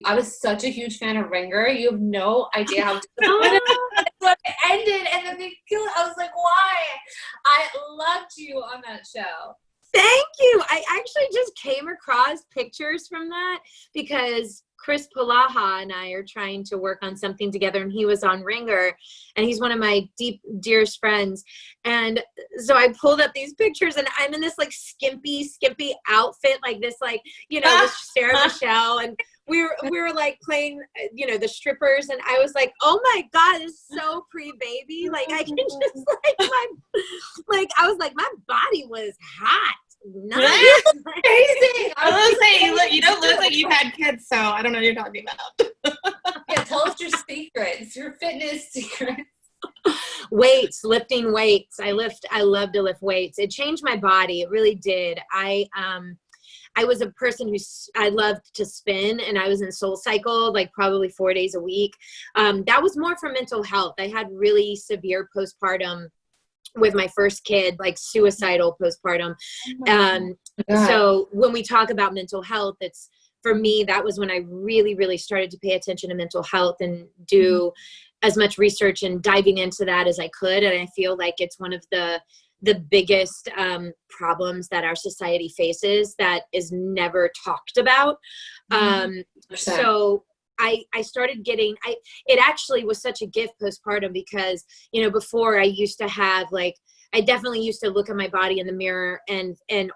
I was such a huge fan of Ringer. You have no idea how disappointed it ended, and then they killed it. I was like, why? I loved you on that show. Thank you. I actually just came across pictures from that because Chris Palaha and I are trying to work on something together, and he was on Ringer, and he's one of my dearest friends. And so I pulled up these pictures, and I'm in this like skimpy outfit, like this, like, you know, this Sarah Michelle, and we were like playing, you know, the strippers, and I was like, oh my God, it's so pre-baby. Like I can just like I was like, my body was hot. Nice. Amazing. I was saying, you don't look like you've had kids, so I don't know what you're talking about. Yeah, tell us your secrets, your fitness secrets. Weights, lifting weights. I love to lift weights. It changed my body. It really did. I was a person I loved to spin, and I was in Soul Cycle like probably 4 days a week. That was more for mental health. I had really severe postpartum with my first kid, like suicidal postpartum. So when we talk about mental health, it's, for me, that was when I really, really started to pay attention to mental health and do as much research and diving into that as I could. And I feel like it's one of the biggest problems that our society faces that is never talked about. So I started getting, it actually was such a gift postpartum because, you know, before I used to have like, I definitely used to look at my body in the mirror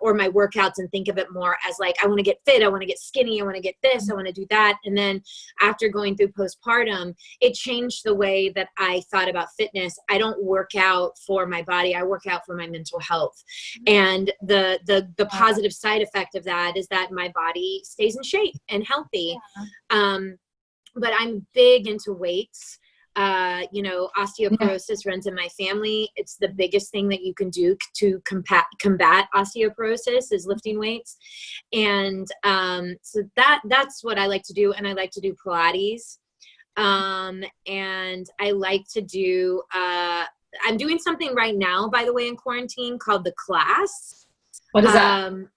or my workouts and think of it more as like, I want to get fit. I want to get skinny. I want to get this. I want to do that. And then after going through postpartum, it changed the way that I thought about fitness. I don't work out for my body. I work out for my mental health. And the positive side effect of that is that my body stays in shape and healthy. But I'm big into weights. You know, osteoporosis runs in my family. It's the biggest thing that you can do to combat osteoporosis is lifting weights. And so that's what I like to do. And I like to do Pilates. And I like to do, I'm doing something right now, by the way, in quarantine called The Class. What is that?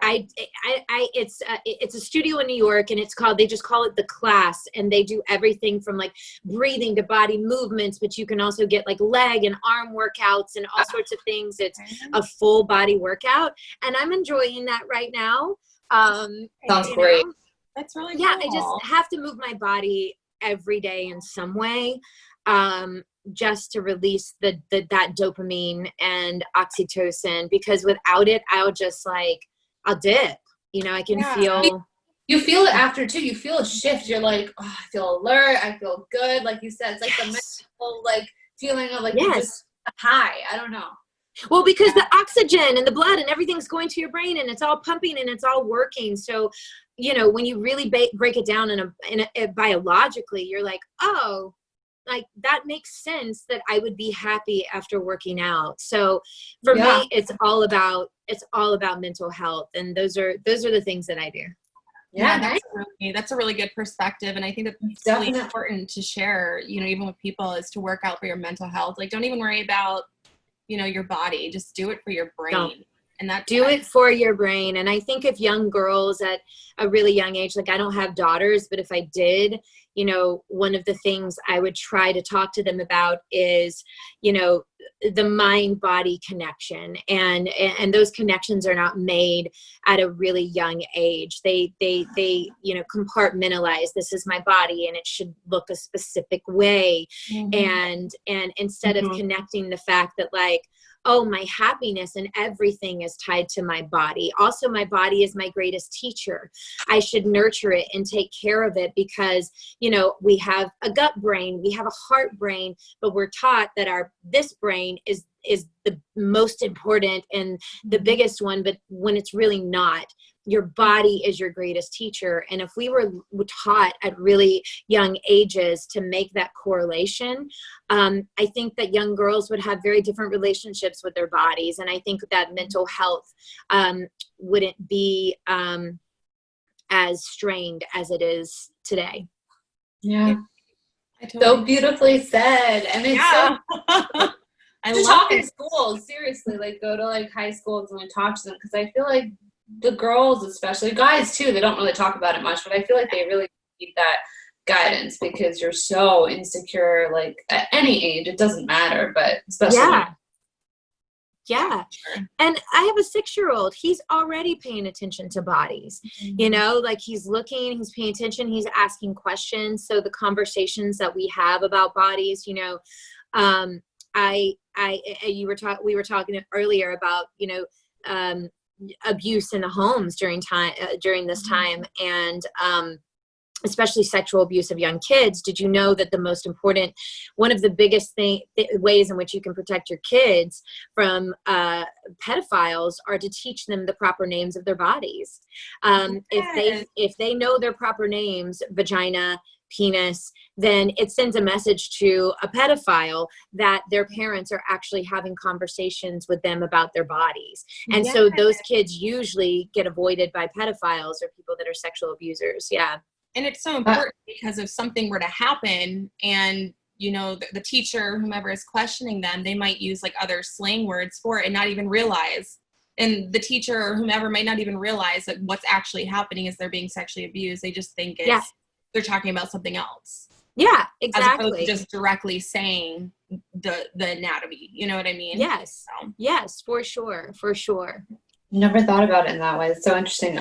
It's a studio in New York, and they just call it The Class, and they do everything from like breathing to body movements, but you can also get like leg and arm workouts and all sorts of things. It's a full body workout, and I'm enjoying that right now. Sounds great. That's really cool. I just have to move my body every day in some way, just to release that dopamine and oxytocin, because without it, I'll dip. You know, I can feel. You feel it after too. You feel a shift. You're like, oh, I feel alert. I feel good. Like you said, it's like the mental like feeling of like you're just high. I don't know. Well, because the oxygen and the blood and everything's going to your brain, and it's all pumping and it's all working. So, you know, when you really break it down in a biologically, you're like, oh, like that makes sense that I would be happy after working out. So for me, it's all about mental health. And those are the things that I do. Yeah, that's a really good perspective. And I think it's really important to share, you know, even with people, is to work out for your mental health. Like, don't even worry about, you know, your body, just do it for your brain. And do it for your brain. And I think if young girls at a really young age, like I don't have daughters, but if I did, you know, one of the things I would try to talk to them about is, you know, the mind-body connection. And those connections are not made at a really young age. They, you know, compartmentalize, this is my body and it should look a specific way. And instead of connecting the fact that like, oh, my happiness and everything is tied to my body. Also, my body is my greatest teacher. I should nurture it and take care of it because, you know, we have a gut brain, we have a heart brain, but we're taught that this brain is the most important and the biggest one, but when it's really not. Your body is your greatest teacher. And if we were taught at really young ages to make that correlation, I think that young girls would have very different relationships with their bodies. And I think that mental health wouldn't be as strained as it is today. Yeah. So beautifully said. And it's so I love it. In schools, seriously, like go to like high schools and talk to them, because I feel like the girls, especially guys too, they don't really talk about it much, but I feel like they really need that guidance because you're so insecure, like at any age, it doesn't matter, but especially Yeah. And I have a 6-year-old. He's already paying attention to bodies, you know, like he's looking, he's paying attention, he's asking questions. So the conversations that we have about bodies, you know, we were talking earlier about, you know, abuse in the homes during this time. And, especially sexual abuse of young kids. Did you know that one of the biggest ways in which you can protect your kids from pedophiles are to teach them the proper names of their bodies. If they know their proper names, vagina, penis, then it sends a message to a pedophile that their parents are actually having conversations with them about their bodies. And so those kids usually get avoided by pedophiles or people that are sexual abusers. Yeah. And it's so important because if something were to happen and, you know, the teacher, whomever is questioning them, they might use like other slang words for it and not even realize. And the teacher or whomever might not even realize that what's actually happening is they're being sexually abused. They just think they're talking about something else. Yeah, exactly. As opposed to just directly saying the anatomy. You know what I mean? Yes. So. Yes, for sure. For sure. Never thought about it in that way. It's so interesting.